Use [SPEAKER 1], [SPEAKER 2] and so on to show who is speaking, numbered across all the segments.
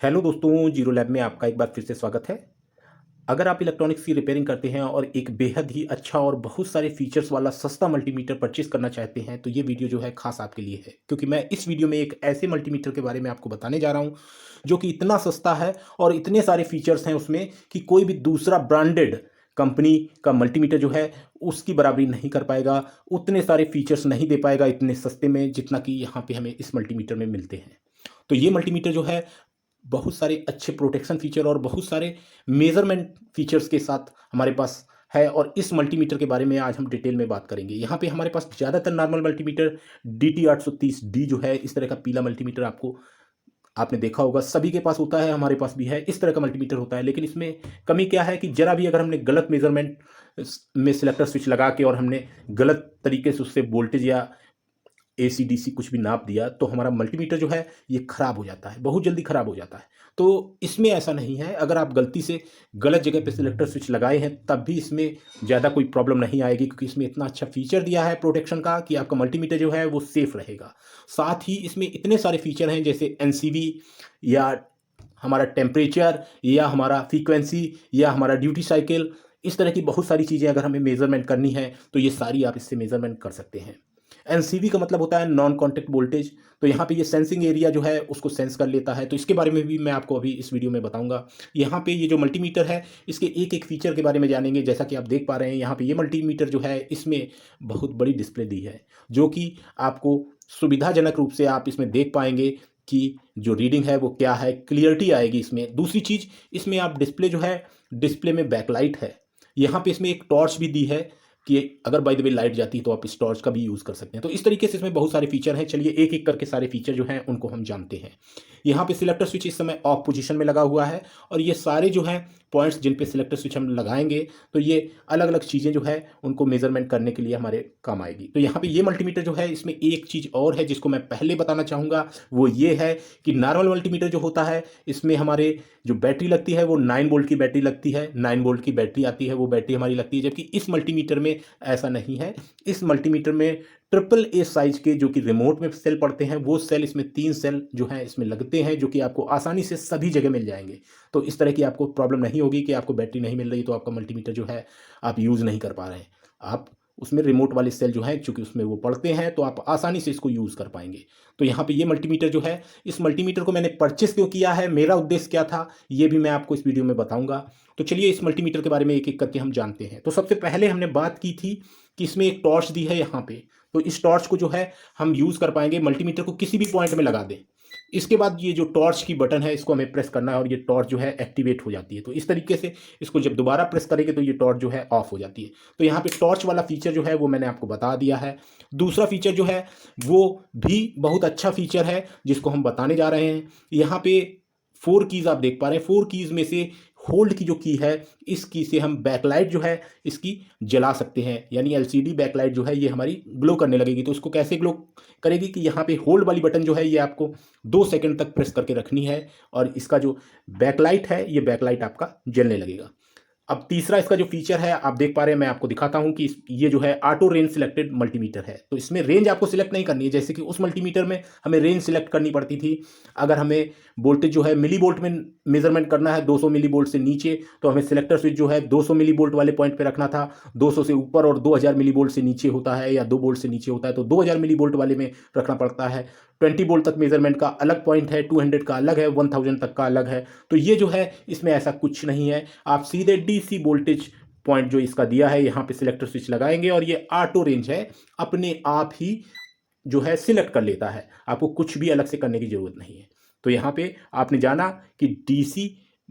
[SPEAKER 1] Hello दोस्तों, zero lab में आपका एक बार फिर से स्वागत है। अगर आप इलेक्ट्रॉनिक्स की रिपेयरिंग करते हैं और एक बेहद ही अच्छा और बहुत सारे फीचर्स वाला सस्ता मल्टीमीटर परचेज करना चाहते हैं तो ये वीडियो जो है खास आपके लिए है, क्योंकि मैं इस वीडियो में एक ऐसे मल्टीमीटर के बारे में आपको बताने जा रहा हूं जो कि इतना सस्ता है और इतने सारे फीचर्स हैं उसमें कि कोई भी दूसरा ब्रांडेड कंपनी का मल्टीमीटर जो है उसकी बराबरी नहीं कर पाएगा। उतने सारे फीचर्स नहीं दे पाएगा इतने सस्ते में जितना कि यहाँ पे हमें इस मल्टीमीटर में मिलते हैं। तो ये मल्टीमीटर जो है बहुत सारे अच्छे प्रोटेक्शन फीचर और बहुत सारे मेजरमेंट फीचर्स के साथ हमारे पास है, और इस मल्टीमीटर के बारे में आज हम डिटेल में बात करेंगे। यहाँ पे हमारे पास ज़्यादातर नॉर्मल मल्टीमीटर DT830D जो है, इस तरह का पीला मल्टीमीटर आपने देखा होगा, सभी के पास होता है, हमारे पास भी है, इस तरह का मल्टीमीटर होता है। लेकिन इसमें कमी क्या है कि जरा भी अगर हमने गलत मेजरमेंट में सिलेक्टर स्विच लगा के और हमने गलत तरीके से उससे वोल्टेज या AC/DC कुछ भी नाप दिया तो हमारा मल्टीमीटर जो है ये खराब हो जाता है, बहुत जल्दी खराब हो जाता है। तो इसमें ऐसा नहीं है, अगर आप गलती से गलत जगह पे सिलेक्टर स्विच लगाए हैं तब भी इसमें ज़्यादा कोई प्रॉब्लम नहीं आएगी, क्योंकि इसमें इतना अच्छा फीचर दिया है प्रोटेक्शन का कि आपका मल्टीमीटर जो है वो सेफ रहेगा। साथ ही इसमें इतने सारे फीचर हैं जैसे NCV या हमारा टेम्परेचर या हमारा फ्रीक्वेंसी या हमारा ड्यूटी साइकिल, इस तरह की बहुत सारी चीज़ें अगर हमें मेजरमेंट करनी है तो ये सारी आप इससे मेजरमेंट कर सकते हैं। NCV का मतलब होता है नॉन कॉन्टेक्ट वोल्टेज। तो यहाँ पे ये सेंसिंग एरिया जो है उसको सेंस कर लेता है, तो इसके बारे में भी मैं आपको अभी इस वीडियो में बताऊंगा। यहाँ पे ये जो मल्टीमीटर है इसके एक एक फीचर के बारे में जानेंगे। जैसा कि आप देख पा रहे हैं यहाँ पे ये मल्टीमीटर जो है इसमें बहुत बड़ी डिस्प्ले दी है, जो कि आपको सुविधाजनक रूप से आप इसमें देख पाएंगे कि जो रीडिंग है वो क्या है, क्लियरिटी आएगी इसमें। दूसरी चीज़, इसमें आप डिस्प्ले जो है, डिस्प्ले में बैकलाइट है। यहाँ पे इसमें एक टॉर्च भी दी है कि अगर बाय द वे लाइट जाती है तो आप इस टॉर्च का भी यूज़ कर सकते हैं। तो इस तरीके से इसमें बहुत सारे फीचर हैं। चलिए एक एक करके सारे फीचर जो हैं उनको हम जानते हैं। यहाँ पे सिलेक्टर स्विच इस समय ऑफ पोजीशन में लगा हुआ है, और ये सारे जो हैं पॉइंट्स जिन पे सिलेक्टर स्विच हम लगाएंगे तो ये अलग अलग चीज़ें जो है उनको मेजरमेंट करने के लिए हमारे काम आएगी। तो यहाँ पे ये मल्टीमीटर जो है इसमें एक चीज़ और है जिसको मैं पहले बताना चाहूँगा, वो ये है कि नॉर्मल मल्टीमीटर जो होता है इसमें हमारे जो बैटरी लगती है वो 9 वोल्ट की बैटरी लगती है, 9 वोल्ट की बैटरी आती है, वो बैटरी हमारी लगती है। जबकि इस मल्टीमीटर में ऐसा नहीं है। इस मल्टीमीटर में AAA साइज के जो कि रिमोट में सेल पड़ते हैं, वो सेल इसमें 3 सेल जो हैं इसमें लगते हैं, जो कि आपको आसानी से सभी जगह मिल जाएंगे। तो इस तरह की आपको प्रॉब्लम नहीं होगी कि आपको बैटरी नहीं मिल रही तो आपका मल्टीमीटर जो है आप यूज़ नहीं कर पा रहे हैं। आप उसमें रिमोट वाले सेल जो हैं चूंकि उसमें वो पड़ते हैं तो आप आसानी से इसको यूज़ कर पाएंगे। तो यहाँ पे ये मल्टीमीटर जो है, इस मल्टीमीटर को मैंने परचेस क्यों किया है, मेरा उद्देश्य क्या था, ये भी मैं आपको इस वीडियो में बताऊंगा। तो चलिए इस मल्टीमीटर के बारे में एक एक करके हम जानते हैं। तो सबसे पहले हमने बात की थी कि इसमें एक टॉर्च दी है यहाँ पे, तो इस टॉर्च को जो है हम यूज़ कर पाएंगे, मल्टीमीटर को किसी भी पॉइंट में लगा दें। इसके बाद ये जो टॉर्च की बटन है इसको हमें प्रेस करना है और ये टॉर्च जो है एक्टिवेट हो जाती है। तो इस तरीके से इसको जब दोबारा प्रेस करेंगे तो ये टॉर्च जो है ऑफ हो जाती है। तो यहाँ पे टॉर्च वाला फीचर जो है वो मैंने आपको बता दिया है। दूसरा फीचर जो है वो भी बहुत अच्छा फीचर है जिसको हम बताने जा रहे हैं। यहाँ पे 4 कीज़ आप देख पा रहे हैं। 4 कीज़ में से होल्ड की जो की है, इस की से हम बैकलाइट जो है इसकी जला सकते हैं, यानी LCD बैकलाइट जो है ये हमारी ग्लो करने लगेगी। तो इसको कैसे ग्लो करेगी कि यहाँ पे होल्ड वाली बटन जो है ये आपको 2 सेकंड तक प्रेस करके रखनी है, और इसका जो बैकलाइट है ये बैकलाइट आपका जलने लगेगा। अब तीसरा इसका जो फीचर है आप देख पा रहे हैं, मैं आपको दिखाता हूं कि ये जो है ऑटो रेंज सिलेक्टेड मल्टीमीटर है। तो इसमें रेंज आपको सिलेक्ट नहीं करनी है, जैसे कि उस मल्टीमीटर में हमें रेंज सिलेक्ट करनी पड़ती थी। अगर हमें वोल्टेज जो है मिली वोल्ट में मेजरमेंट करना है 200 मिली वोल्ट से नीचे, तो हमें सिलेक्टर स्विच जो है 200 मिली वोल्ट वाले पॉइंट पे रखना था। 200 से ऊपर और 2000 मिली वोल्ट से नीचे होता है या 2 वोल्ट से नीचे होता है तो 2000 मिली वोल्ट वाले में रखना पड़ता है। 20 वोल्ट तक मेजरमेंट का अलग पॉइंट है, 200 का अलग है, 1000 तक का अलग है। तो ये जो है इसमें ऐसा कुछ नहीं है, आप सीधे DC वोल्टेज पॉइंट जो इसका दिया है यहाँ पे सिलेक्टर स्विच लगाएंगे और ये ऑटो रेंज है, अपने आप ही जो है सिलेक्ट कर लेता है, आपको कुछ भी अलग से करने की जरूरत नहीं है। तो यहाँ पे आपने जाना कि DC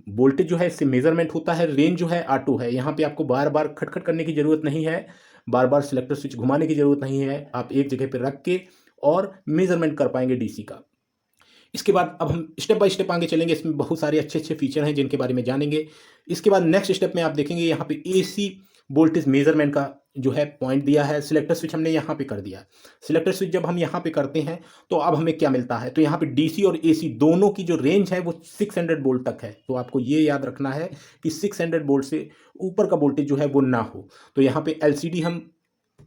[SPEAKER 1] वोल्टेज जो है इससे मेजरमेंट होता है, रेंज जो है ऑटो है। यहाँ पे आपको बार बार खटखट करने की जरूरत नहीं है, बार बार सिलेक्टर स्विच घुमाने की जरूरत नहीं है, आप एक जगह पे रख के और मेजरमेंट कर पाएंगे DC का। इसके बाद अब हम स्टेप बाय स्टेप आगे चलेंगे, इसमें बहुत सारे अच्छे अच्छे फीचर हैं जिनके बारे में जानेंगे। इसके बाद नेक्स्ट स्टेप में आप देखेंगे यहाँ पे AC वोल्टेज मेजरमेंट का जो है पॉइंट दिया है, सिलेक्टर स्विच हमने यहाँ पे कर दिया। सिलेक्टर स्विच जब हम यहाँ पे करते हैं तो अब हमें क्या मिलता है, तो यहाँ पे DC और AC दोनों की जो रेंज है वो 600 वोल्ट तक है। तो आपको ये याद रखना है कि 600 वोल्ट से ऊपर का वोल्टेज जो है वो ना हो। तो यहाँ पे LCD हम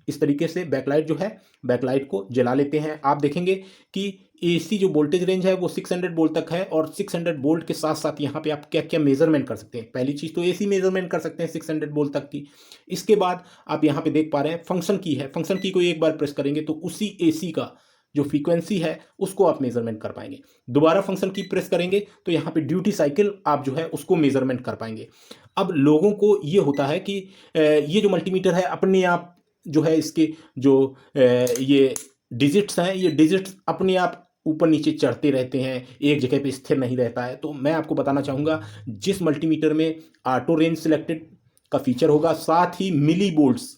[SPEAKER 1] इस तरीके से बैकलाइट जो है, बैकलाइट को जला लेते हैं। आप देखेंगे कि एसी जो वोल्टेज रेंज है वो 600 वोल्ट तक है, और 600 वोल्ट के साथ साथ यहाँ पे आप क्या क्या मेजरमेंट कर सकते हैं। पहली चीज़ तो एसी मेजरमेंट कर सकते हैं 600 वोल्ट तक की। इसके बाद आप यहाँ पे देख पा रहे हैं फंक्शन की है, फंक्शन की को एक बार प्रेस करेंगे तो उसी एसी का जो फ्रीक्वेंसी है उसको आप मेजरमेंट कर पाएंगे। दोबारा फंक्शन की प्रेस करेंगे तो यहाँ पे ड्यूटी साइकिल आप जो है उसको मेजरमेंट कर पाएंगे। अब लोगों को ये होता है कि ये जो मल्टीमीटर है अपने आप जो है इसके जो ये डिजिट्स हैं, ये डिजिट्स अपने आप ऊपर नीचे चढ़ते रहते हैं, एक जगह पे स्थिर नहीं रहता है। तो मैं आपको बताना चाहूँगा जिस मल्टीमीटर में ऑटो रेंज सिलेक्टेड का फीचर होगा, साथ ही मिली वोल्ट्स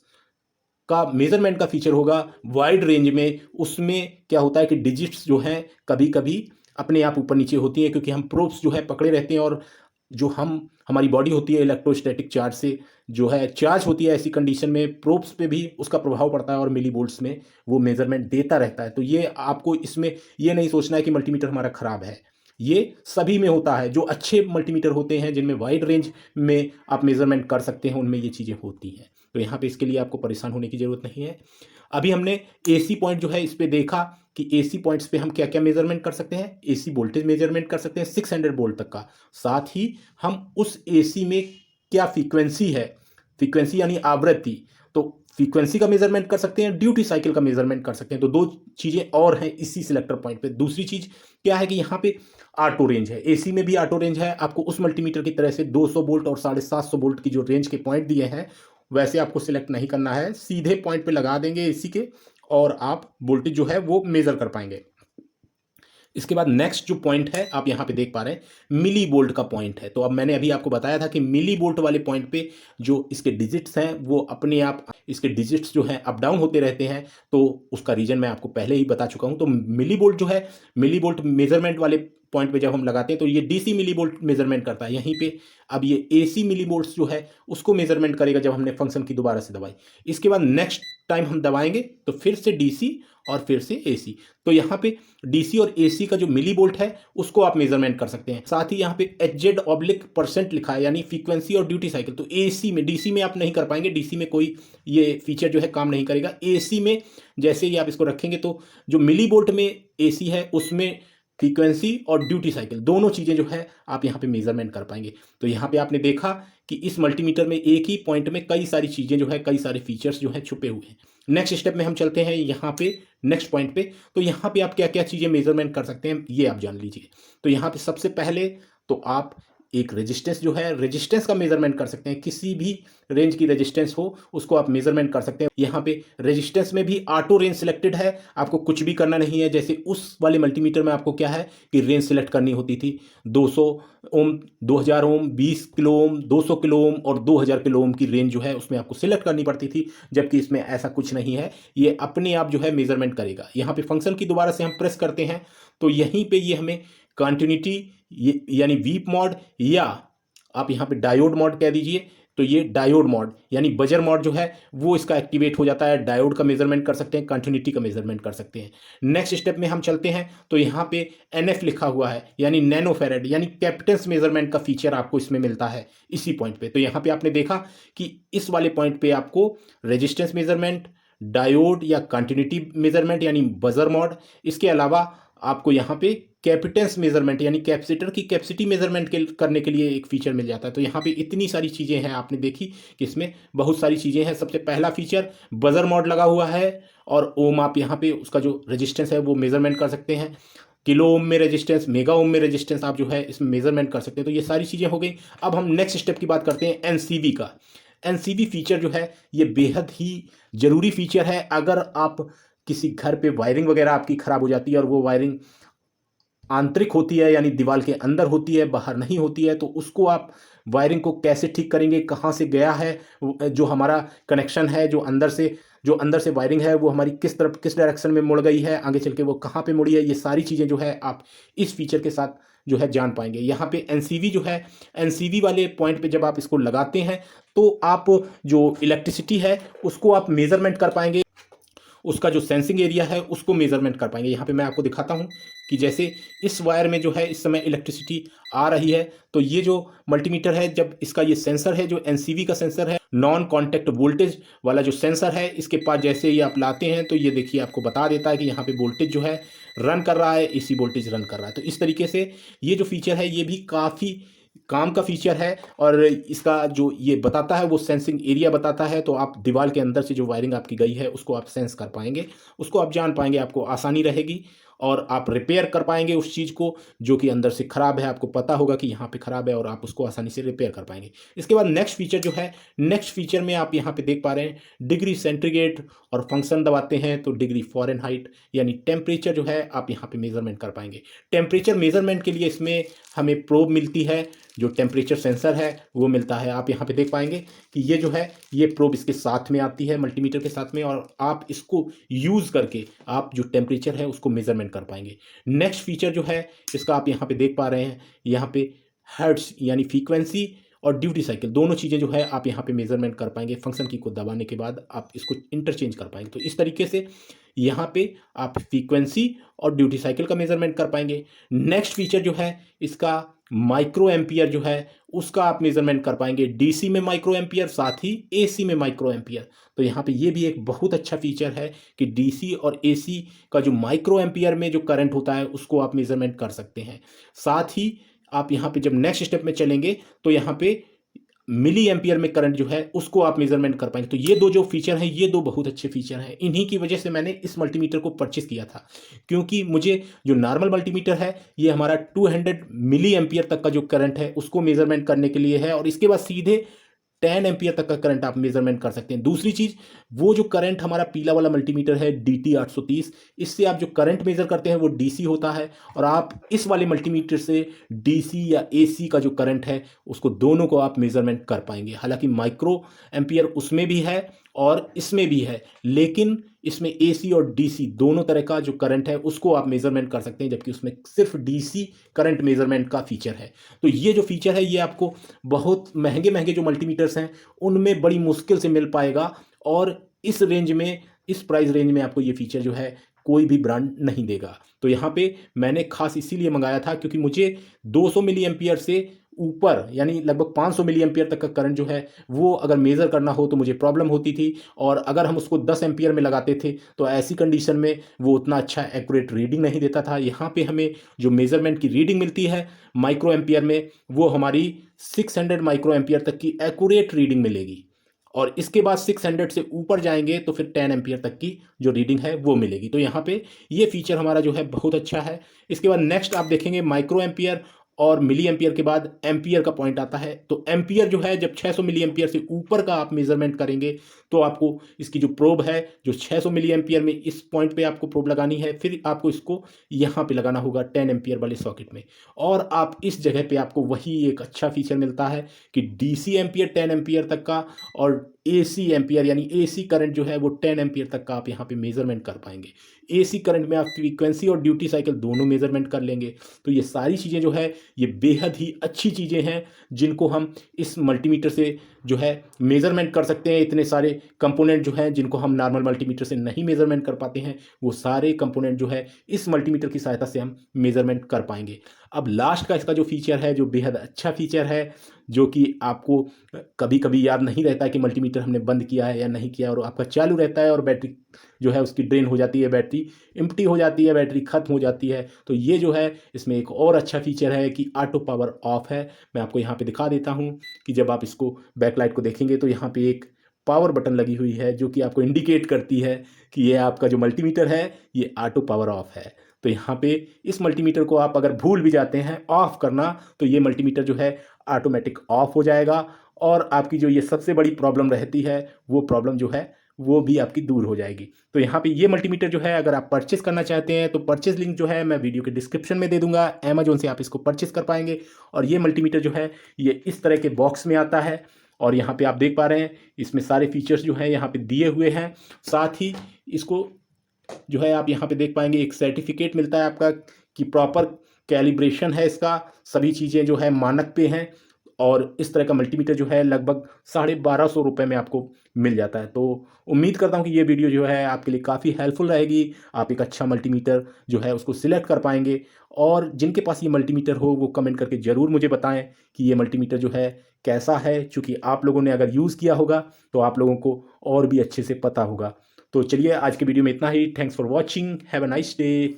[SPEAKER 1] का मेजरमेंट का फीचर होगा वाइड रेंज में, उसमें क्या होता है कि डिजिट्स जो हैं कभी कभी अपने आप ऊपर नीचे होती हैं, क्योंकि हम प्रोब्स जो है पकड़े रहते हैं, और जो हमारी बॉडी होती है इलेक्ट्रोस्टैटिक चार्ज से जो है चार्ज होती है, ऐसी कंडीशन में प्रोब्स पे भी उसका प्रभाव पड़ता है और मिली वोल्ट्स में वो मेजरमेंट देता रहता है। तो ये आपको इसमें ये नहीं सोचना है कि मल्टीमीटर हमारा खराब है, ये सभी में होता है। जो अच्छे मल्टीमीटर होते हैं जिनमें वाइड रेंज में आप मेजरमेंट कर सकते हैं उनमें ये चीज़ें होती हैं। तो यहाँ पे इसके लिए आपको परेशान होने की ज़रूरत नहीं है। अभी हमने एसी पॉइंट जो है इस पे देखा कि एसी पॉइंट्स पे हम क्या क्या मेजरमेंट कर सकते हैं। एसी वोल्टेज मेजरमेंट कर सकते हैं 600 वोल्ट तक का, साथ ही हम उस एसी में क्या फ्रीक्वेंसी है, फ्रीक्वेंसी यानी आवृत्ति, तो फ्रीक्वेंसी का मेजरमेंट कर सकते हैं, ड्यूटी साइकिल का मेजरमेंट कर सकते हैं। तो दो चीज़ें और हैं इसी सिलेक्टर पॉइंट पे। दूसरी चीज़ क्या है कि यहाँ पे ऑटो रेंज है, एसी में भी ऑटो रेंज है। आपको उस मल्टीमीटर की तरह से 200 वोल्ट और 750 वोल्ट की जो रेंज के पॉइंट दिए हैं वैसे आपको सिलेक्ट नहीं करना है, सीधे पॉइंट पे लगा देंगे एसी के और आप वोल्टेज जो है वो मेजर कर पाएंगे। इसके बाद नेक्स्ट जो पॉइंट है आप यहाँ पे देख पा रहे हैं मिली वोल्ट का पॉइंट है। तो अब मैंने अभी आपको बताया था कि मिली वोल्ट वाले पॉइंट पे जो इसके डिजिट्स हैं वो अपने आप इसके डिजिट्स जो हैं अप डाउन होते रहते हैं, तो उसका रीजन मैं आपको पहले ही बता चुका हूँ। तो मिली वोल्ट जो है, मिली वोल्ट मेजरमेंट वाले पॉइंट पे जब हम लगाते हैं तो ये डीसी मिली वोल्ट मेजरमेंट करता है यहीं पे। अब ये एसी मिली वोल्ट्स जो है उसको मेजरमेंट करेगा जब हमने फंक्शन की दोबारा से दबाई। इसके बाद नेक्स्ट टाइम हम दबाएंगे तो फिर से डीसी और फिर से एसी। तो यहाँ पे डीसी और एसी का जो मिली वोल्ट है उसको आप मेजरमेंट कर सकते हैं। साथ ही यहाँ पे HZ/% लिखा है यानी फ्रीक्वेंसी और ड्यूटी साइकिल। तो एसी में, डीसी में आप नहीं कर पाएंगे, डीसी में कोई ये फीचर जो है काम नहीं करेगा। एसी में जैसे ही आप इसको रखेंगे तो जो मिली वोल्ट में एसी है उसमें फ्रीक्वेंसी और ड्यूटी साइकिल दोनों चीज़ें जो है आप यहाँ पे मेजरमेंट कर पाएंगे। तो यहाँ पे आपने देखा कि इस मल्टीमीटर में एक ही पॉइंट में कई सारी चीज़ें जो है, कई सारे फीचर्स जो है छुपे हुए हैं। नेक्स्ट स्टेप में हम चलते हैं यहाँ पे नेक्स्ट पॉइंट पे। तो यहाँ पे आप क्या क्या चीज़ें मेजरमेंट कर सकते हैं ये आप जान लीजिए। तो यहाँ पे सबसे पहले तो आप एक रेजिस्टेंस जो है, रेजिस्टेंस का मेजरमेंट कर सकते हैं। किसी भी रेंज की रेजिस्टेंस हो उसको आप मेजरमेंट कर सकते हैं। यहाँ पे रेजिस्टेंस में भी ऑटो रेंज सिलेक्टेड है, आपको कुछ भी करना नहीं है। जैसे उस वाले मल्टीमीटर में आपको क्या है कि रेंज सिलेक्ट करनी होती थी 200 ओम, 2000 ओम, 20 किलो ओम, 200 किलो ओम और 2000 किलो ओम की रेंज जो है उसमें आपको सिलेक्ट करनी पड़ती थी, जबकि इसमें ऐसा कुछ नहीं है, ये अपने आप जो है मेजरमेंट करेगा। यहाँ पे फंक्शन की दोबारा से हम प्रेस करते हैं तो यहीं पे ये हमें कंटिन्यूटी यानी वीप मोड या आप यहाँ पे डायोड मोड कह दीजिए, तो ये डायोड मोड यानी बजर मोड जो है वो इसका एक्टिवेट हो जाता है। डायोड का मेजरमेंट कर सकते हैं, कंटिन्यूटी का मेजरमेंट कर सकते हैं। नेक्स्ट स्टेप में हम चलते हैं तो यहाँ पे NF लिखा हुआ है यानी नैनो फेरेड यानी कैपेसिटेंस मेजरमेंट का फीचर आपको इसमें मिलता है इसी पॉइंट पे। तो यहाँ पे आपने देखा कि इस वाले पॉइंट पे आपको रेजिस्टेंस मेजरमेंट, डायोड या कंटिन्यूटी मेजरमेंट यानी बजर मोड, इसके अलावा आपको यहाँ पे कैपेसिटेंस मेजरमेंट यानी कैपेसिटर की कैपेसिटी मेजरमेंट करने के लिए एक फीचर मिल जाता है। तो यहाँ पे इतनी सारी चीज़ें हैं, आपने देखी कि इसमें बहुत सारी चीज़ें हैं। सबसे पहला फीचर बजर मोड लगा हुआ है और ओम आप यहाँ पे उसका जो रेजिस्टेंस है वो मेजरमेंट कर सकते हैं। किलो ओम में रेजिस्टेंस, मेगा ओम में रेजिस्टेंस आप जो है इसमें मेजरमेंट कर सकते हैं। तो ये सारी चीज़ें हो गई। अब हम नेक्स्ट स्टेप की बात करते हैं NCV का। NCV फीचर जो है ये बेहद ही ज़रूरी फीचर है। अगर आप किसी घर पे वायरिंग वगैरह आपकी ख़राब हो जाती है और वो वायरिंग आंतरिक होती है यानी दीवार के अंदर होती है, बाहर नहीं होती है, तो उसको आप वायरिंग को कैसे ठीक करेंगे, कहाँ से गया है जो हमारा कनेक्शन है, जो अंदर से वायरिंग है वो हमारी किस तरफ किस डायरेक्शन में मुड़ गई है, आगे चल के वो कहाँ पे मुड़ी है, ये सारी चीज़ें जो है आप इस फीचर के साथ जो है जान पाएंगे। यहाँ पे NCV जो है, NCV वाले पॉइंट पे जब आप इसको लगाते हैं तो आप जो इलेक्ट्रिसिटी है उसको आप मेज़रमेंट कर पाएंगे, उसका जो सेंसिंग एरिया है उसको मेजरमेंट कर पाएंगे। यहाँ पे मैं आपको दिखाता हूँ कि जैसे इस वायर में जो है इस समय इलेक्ट्रिसिटी आ रही है, तो ये जो मल्टीमीटर है, जब इसका ये सेंसर है जो एनसीवी का सेंसर है, नॉन कॉन्टैक्ट वोल्टेज वाला जो सेंसर है, इसके पास जैसे ही आप लाते हैं तो ये देखिए आपको बता देता है कि यहाँ पे वोल्टेज जो है रन कर रहा है, एसी वोल्टेज रन कर रहा है। तो इस तरीके से ये जो फीचर है ये भी काफ़ी काम का फीचर है, और इसका जो ये बताता है वो सेंसिंग एरिया बताता है, तो आप दीवार के अंदर से जो वायरिंग आपकी गई है उसको आप सेंस कर पाएंगे, उसको आप जान पाएंगे, आपको आसानी रहेगी और आप रिपेयर कर पाएंगे उस चीज़ को जो कि अंदर से ख़राब है, आपको पता होगा कि यहाँ पे ख़राब है और आप उसको आसानी से रिपेयर कर पाएंगे। इसके बाद नेक्स्ट फीचर जो है, नेक्स्ट फीचर में आप यहाँ पे देख पा रहे हैं डिग्री सेंटीग्रेड, और फंक्शन दबाते हैं तो डिग्री फ़ारेनहाइट यानी टेम्परेचर जो है आप यहाँ पे मेजरमेंट कर पाएंगे। टेम्परेचर मेजरमेंट के लिए इसमें हमें प्रोब मिलती है, जो टेम्परेचर सेंसर है वो मिलता है। आप यहाँ पे देख पाएंगे कि ये जो है ये प्रोब इसके साथ में आती है, मल्टीमीटर के साथ में, और आप इसको यूज़ करके आप जो टेम्परेचर है उसको मेजरमेंट कर पाएंगे। नेक्स्ट फीचर जो है इसका आप यहाँ पे देख पा रहे हैं, यहाँ पे हर्ट्ज यानी फ्रीक्वेंसी और ड्यूटी साइकिल दोनों चीज़ें जो है आप यहाँ पे मेजरमेंट कर पाएंगे। फंक्शन की को दबाने के बाद आप इसको इंटरचेंज कर पाएंगे। तो इस तरीके से यहाँ पे आप फ्रीक्वेंसी और ड्यूटी साइकिल का मेजरमेंट कर पाएंगे। नेक्स्ट फीचर जो है इसका माइक्रो एम्पियर जो है उसका आप मेजरमेंट कर पाएंगे, डीसी में माइक्रो एम्पियर, साथ ही एसी में माइक्रो एम्पियर। तो यहाँ पे ये भी एक बहुत अच्छा फीचर है कि डीसी और एसी का जो माइक्रो एम्पियर में जो करंट होता है उसको आप मेजरमेंट कर सकते हैं। साथ ही आप यहाँ पे जब नेक्स्ट स्टेप में चलेंगे तो यहाँ पे मिली एम्पियर में करंट जो है उसको आप मेजरमेंट कर पाएंगे। तो ये दो जो फीचर हैं ये दो बहुत अच्छे फीचर हैं, इन्हीं की वजह से मैंने इस मल्टीमीटर को परचेस किया था, क्योंकि मुझे जो नॉर्मल मल्टीमीटर है ये हमारा 200 मिली एम्पियर तक का जो करंट है उसको मेजरमेंट करने के लिए है, और इसके बाद सीधे 10 एम्पियर तक का करंट आप मेजरमेंट कर सकते हैं। दूसरी चीज़, वो जो करंट हमारा पीला वाला मल्टीमीटर है DT 830, इससे आप जो करंट मेजर करते हैं वो DC होता है, और आप इस वाले मल्टीमीटर से DC या AC का जो करंट है उसको दोनों को आप मेजरमेंट कर पाएंगे। हालांकि माइक्रो एम्पियर उसमें भी है और इसमें भी है, लेकिन इसमें AC और DC दोनों तरह का जो करंट है उसको आप मेजरमेंट कर सकते हैं, जबकि उसमें सिर्फ DC करंट मेजरमेंट का फीचर है। तो ये जो फीचर है ये आपको बहुत महंगे महंगे जो मल्टीमीटर्स हैं उनमें बड़ी मुश्किल से मिल पाएगा, और इस रेंज में, इस प्राइस रेंज में आपको ये फीचर जो है कोई भी ब्रांड नहीं देगा। तो यहाँ पे मैंने खास इसीलिए मंगाया था क्योंकि मुझे 200 मिली एम्पियर से ऊपर यानी लगभग 500 मिली एम्पियर तक का करंट जो है वो अगर मेज़र करना हो तो मुझे प्रॉब्लम होती थी, और अगर हम उसको 10 एम्पियर में लगाते थे तो ऐसी कंडीशन में वो उतना अच्छा एक्यूरेट रीडिंग नहीं देता था। यहाँ पे हमें जो मेज़रमेंट की रीडिंग मिलती है माइक्रो एम्पियर में वो हमारी 600 माइक्रो एम्पियर तक की एक्यूरेट रीडिंग मिलेगी, और इसके बाद 600 से ऊपर जाएंगे तो फिर 10 एम्पियर तक की जो रीडिंग है वो मिलेगी। तो यहाँ पे ये फीचर हमारा जो है बहुत अच्छा है। इसके बाद नेक्स्ट आप देखेंगे माइक्रो एम्पियर और मिली एम्पियर के बाद एम्पियर का पॉइंट आता है। तो एम्पियर जो है जब 600 मिली एम्पियर से ऊपर का आप मेजरमेंट करेंगे तो आपको इसकी जो प्रोब है जो 600 मिली एम्पियर में इस पॉइंट पे आपको प्रोब लगानी है, फिर आपको इसको यहाँ पे लगाना होगा 10 एम्पियर वाले सॉकेट में, और आप इस जगह पे आपको वही एक अच्छा फीचर मिलता है कि DC एम्पियर 10 एम्पियर तक का और AC एम्पियर यानी AC करंट जो है वो 10 एम्पियर तक का आप यहाँ पे मेजरमेंट कर पाएंगे। AC करंट में आप फ्रीक्वेंसी और ड्यूटी साइकिल दोनों मेजरमेंट कर लेंगे। तो ये सारी चीज़ें जो है ये बेहद ही अच्छी चीज़ें हैं जिनको हम इस मल्टीमीटर से जो है मेजरमेंट कर सकते हैं। इतने सारे कंपोनेंट जो हैं जिनको हम नॉर्मल मल्टीमीटर से नहीं मेजरमेंट कर पाते हैं वो सारे कंपोनेंट जो है इस मल्टीमीटर की सहायता से हम मेजरमेंट कर पाएंगे। अब लास्ट का इसका जो फीचर है जो बेहद अच्छा फीचर है, जो कि आपको कभी कभी याद नहीं रहता है कि मल्टीमीटर हमने बंद किया है या नहीं किया, और आपका चालू रहता है और बैटरी जो है उसकी ड्रेन हो जाती है, बैटरी एम्प्टी हो जाती है, बैटरी खत्म हो जाती है। तो ये जो है इसमें एक और अच्छा फीचर है कि ऑटो पावर ऑफ है। मैं आपको यहाँ पे दिखा देता हूँ कि जब आप इसको बैकलाइट को देखेंगे तो यहाँ पे एक पावर बटन लगी हुई है जो कि आपको इंडिकेट करती है कि ये आपका जो मल्टीमीटर है ये ऑटो पावर ऑफ है। तो यहाँ पे इस मल्टीमीटर को आप अगर भूल भी जाते हैं ऑफ करना तो ये मल्टीमीटर जो है ऑटोमेटिक ऑफ हो जाएगा, और आपकी जो ये सबसे बड़ी प्रॉब्लम रहती है वो प्रॉब्लम जो है वो भी आपकी दूर हो जाएगी। तो यहाँ पे ये मल्टीमीटर जो है अगर आप परचेस करना चाहते हैं तो परचेस लिंक जो है मैं वीडियो के डिस्क्रिप्शन में दे दूंगा, अमेजोन से आप इसको परचेस कर पाएंगे। और ये मल्टीमीटर जो है ये इस तरह के बॉक्स में आता है, और यहाँ पे आप देख पा रहे हैं इसमें सारे फीचर्स जो हैं यहाँ पे दिए हुए हैं। साथ ही इसको जो है आप यहाँ पे देख पाएंगे एक सर्टिफिकेट मिलता है आपका कि प्रॉपर कैलिब्रेशन है इसका, सभी चीज़ें जो है मानक पे हैं, और इस तरह का मल्टीमीटर जो है लगभग 1250 रुपये में आपको मिल जाता है। तो उम्मीद करता हूँ कि ये वीडियो जो है आपके लिए काफ़ी हेल्पफुल रहेगी। आप एक अच्छा मल्टीमीटर जो है उसको सिलेक्ट कर पाएंगे। और जिनके पास ये मल्टीमीटर हो वो कमेंट करके ज़रूर मुझे बताएं कि ये मल्टीमीटर जो है कैसा है, चूँकि आप लोगों ने अगर यूज़ किया होगा तो आप लोगों को और भी अच्छे से पता होगा। तो चलिए आज के वीडियो में इतना ही। Thanks for watching, have a nice day.